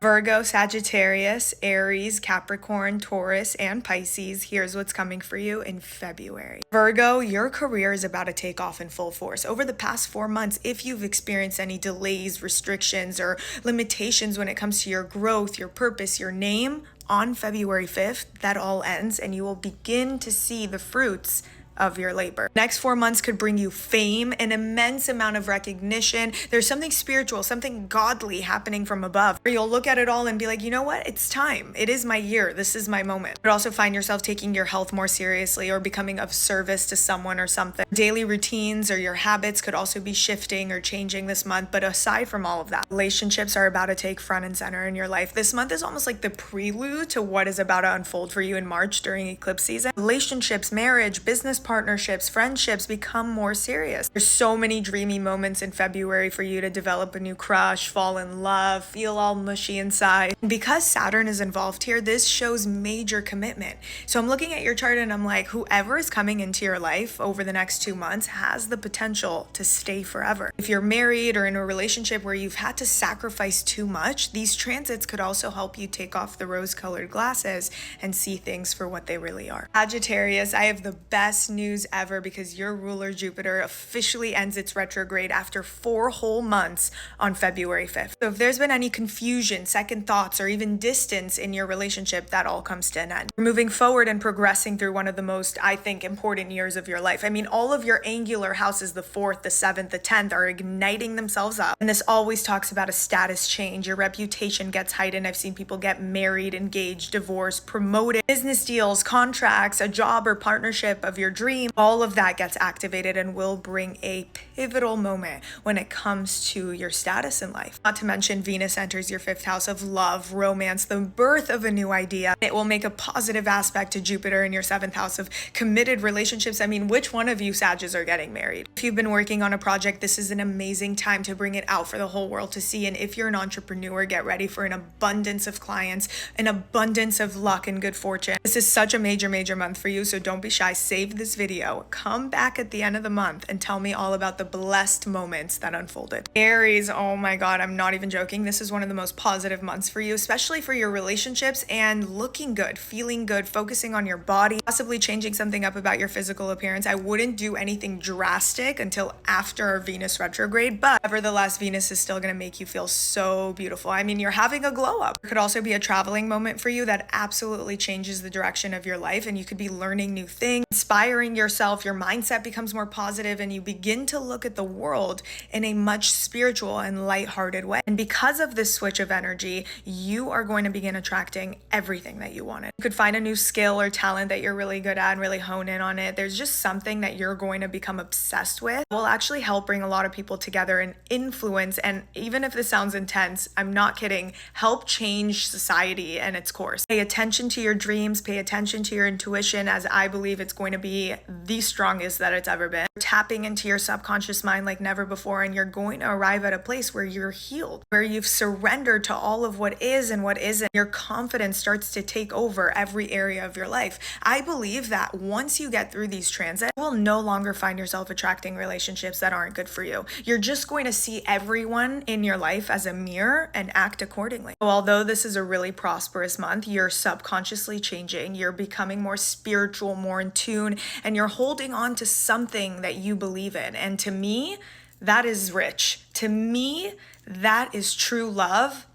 Virgo, Sagittarius, Aries, Capricorn, Taurus, and Pisces, here's what's coming for you in February. Virgo, your career is about to take off in full force. Over the past 4 months, if you've experienced any delays, restrictions, or limitations when it comes to your growth, your purpose, your name, on February 5th, that all ends and you will begin to see the fruits of your labor. Next 4 months could bring you fame, an immense amount of recognition. There's something spiritual, something godly happening from above, where you'll look at it all and be like, you know what? It's time. It is my year. This is my moment. But also find yourself taking your health more seriously or becoming of service to someone or something. Daily routines or your habits could also be shifting or changing this month. But aside from all of that, relationships are about to take front and center in your life. This month is almost like the prelude to what is about to unfold for you in March during eclipse season. Relationships, marriage, business partnerships, friendships become more serious. There's so many dreamy moments in February for you to develop a new crush, fall in love, feel all mushy inside. Because Saturn is involved here, this shows major commitment. So I'm looking at your chart and I'm like, whoever is coming into your life over the next 2 months has the potential to stay forever. If you're married or in a relationship where you've had to sacrifice too much, these transits could also help you take off the rose-colored glasses and see things for what they really are. Sagittarius, I have the best news ever because your ruler Jupiter officially ends its retrograde after 4 whole months on February 5th. So if there's been any confusion, second thoughts, or even distance in your relationship, that all comes to an end. You're moving forward and progressing through one of the most, I think, important years of your life. I mean, all of your angular houses, the 4th, the 7th, the 10th, are igniting themselves up. And this always talks about a status change. Your reputation gets heightened. I've seen people get married, engaged, divorced, promoted, business deals, contracts, a job or partnership of your dream. All of that gets activated and will bring a pivotal moment when it comes to your status in life. Not to mention Venus enters your 5th house of love, romance, the birth of a new idea. It will make a positive aspect to Jupiter in your 7th house of committed relationships. I mean, which one of you Sages are getting married? If you've been working on a project, this is an amazing time to bring it out for the whole world to see. And if you're an entrepreneur, get ready for an abundance of clients, an abundance of luck and good fortune. This is such a major month for you, so don't be shy. Save this video. Come back at the end of the month and tell me all about the blessed moments that unfolded. Aries, oh my God, I'm not even joking. This is one of the most positive months for you, especially for your relationships and looking good, feeling good, focusing on your body, possibly changing something up about your physical appearance. I wouldn't do anything drastic until after Venus retrograde, but nevertheless, Venus is still going to make you feel so beautiful. I mean, you're having a glow up. It could also be a traveling moment for you that absolutely changes the direction of your life, and you could be learning new things, inspiring yourself. Your mindset becomes more positive and you begin to look at the world in a much spiritual and lighthearted way. And because of this switch of energy, you are going to begin attracting everything that you wanted. You could find a new skill or talent that you're really good at and really hone in on it. There's just something that you're going to become obsessed with. It will actually help bring a lot of people together and influence, and even if this sounds intense, I'm not kidding, help change society and its course. Pay attention to your dreams, pay attention to your intuition, as I believe it's going to be the strongest that it's ever been. Tapping into your subconscious mind like never before, and you're going to arrive at a place where you're healed, where you've surrendered to all of what is and what isn't. Your confidence starts to take over every area of your life. I believe that once you get through these transits, you will no longer find yourself attracting relationships that aren't good for you. You're just going to see everyone in your life as a mirror and act accordingly. So although this is a really prosperous month, you're subconsciously changing, you're becoming more spiritual, more in tune, and you're holding on to something that you believe in. And to me, that is rich. To me, that is true love.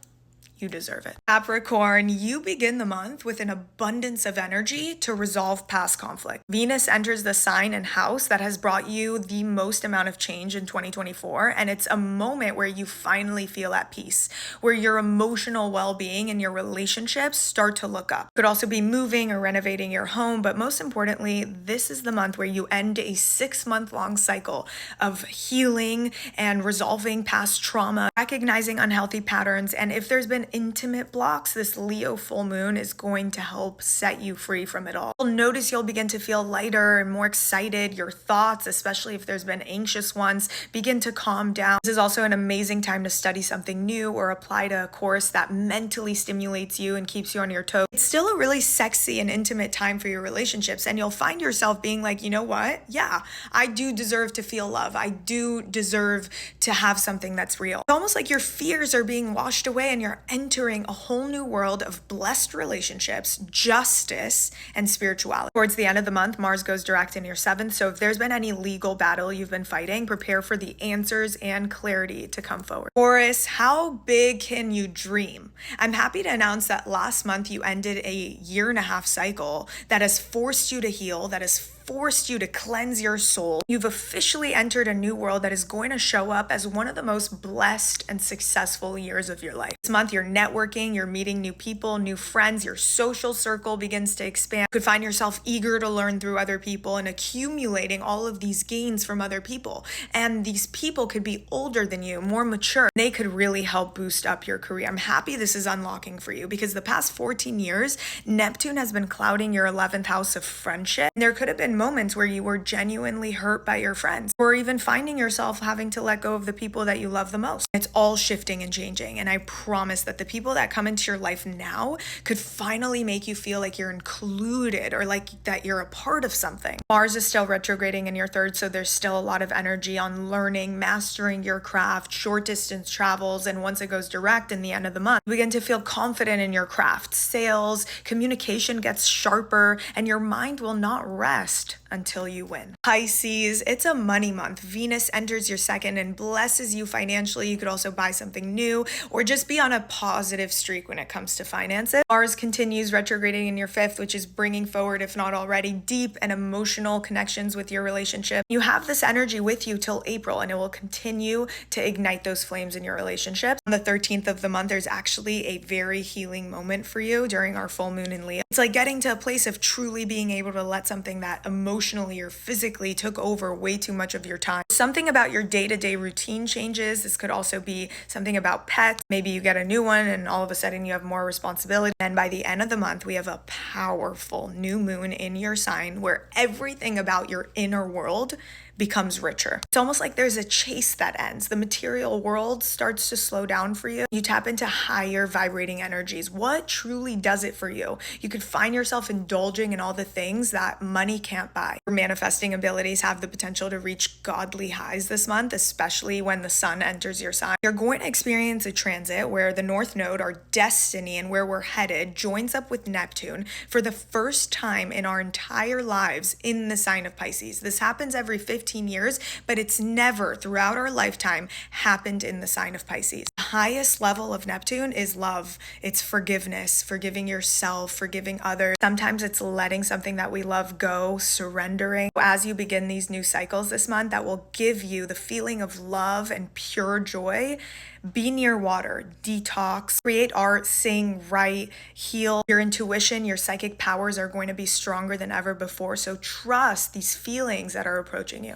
You deserve it. Capricorn, you begin the month with an abundance of energy to resolve past conflict. Venus enters the sign and house that has brought you the most amount of change in 2024, and it's a moment where you finally feel at peace, where your emotional well-being and your relationships start to look up. Could also be moving or renovating your home, but most importantly, this is the month where you end a 6-month-long cycle of healing and resolving past trauma, recognizing unhealthy patterns, and if there's been intimate blocks, this Leo full moon is going to help set you free from it all. You'll notice you'll begin to feel lighter and more excited. Your thoughts, especially if there's been anxious ones, begin to calm down. This is also an amazing time to study something new or apply to a course that mentally stimulates you and keeps you on your toes. It's still a really sexy and intimate time for your relationships, and you'll find yourself being like, you know what? Yeah, I do deserve to feel love. I do deserve to have something that's real. It's almost like your fears are being washed away and you're entering a whole new world of blessed relationships, justice, and spirituality. Towards the end of the month, Mars goes direct in your 7th, so if there's been any legal battle you've been fighting, prepare for the answers and clarity to come forward. Taurus, how big can you dream? I'm happy to announce that last month you ended a 1.5-year cycle that has forced you to heal, that has forced you to cleanse your soul. You've officially entered a new world that is going to show up as one of the most blessed and successful years of your life. This month, you're networking, you're meeting new people, new friends, your social circle begins to expand. You could find yourself eager to learn through other people and accumulating all of these gains from other people. And these people could be older than you, more mature. They could really help boost up your career. I'm happy this is unlocking for you because the past 14 years, Neptune has been clouding your 11th house of friendship. And there could have been moments where you were genuinely hurt by your friends, or even finding yourself having to let go of the people that you love the most. It's all shifting and changing, and I promise that the people that come into your life now could finally make you feel like you're included or like that you're a part of something. Mars is still retrograding in your 3rd, so there's still a lot of energy on learning, mastering your craft, short distance travels, and once it goes direct in the end of the month, you begin to feel confident in your craft. Sales, communication gets sharper, and your mind will not rest until you win. Pisces, it's a money month. Venus enters your 2nd and blesses you financially. You could also buy something new or just be on a positive streak when it comes to finances. Mars continues retrograding in your 5th, which is bringing forward, if not already, deep and emotional connections with your relationship. You have this energy with you till April, and it will continue to ignite those flames in your relationships. On the 13th of the month, there's actually a very healing moment for you during our full moon in Leo. It's like getting to a place of truly being able to let something that emotionally or physically took over way too much of your time. Something about your day-to-day routine changes. This could also be something about pets. Maybe you get a new one and all of a sudden you have more responsibility. And by the end of the month, we have a powerful new moon in your sign where everything about your inner world becomes richer. It's almost like there's a chase that ends. The material world starts to slow down for you. You tap into higher vibrating energies. What truly does it for you? You could find yourself indulging in all the things that money can't buy. Your manifesting abilities have the potential to reach godly highs this month, especially when the sun enters your sign. You're going to experience a transit where the North Node, our destiny and where we're headed, joins up with Neptune for the first time in our entire lives in the sign of Pisces. This happens every 15 years, but it's never throughout our lifetime happened in the sign of Pisces. The highest level of Neptune is love. It's forgiveness, forgiving yourself, forgiving others. Sometimes it's letting something that we love go, surrendering. As you begin these new cycles this month, that will give you the feeling of love and pure joy. Be near water, detox, create art, sing, write, heal. Your intuition, your psychic powers are going to be stronger than ever before. So trust these feelings that are approaching you.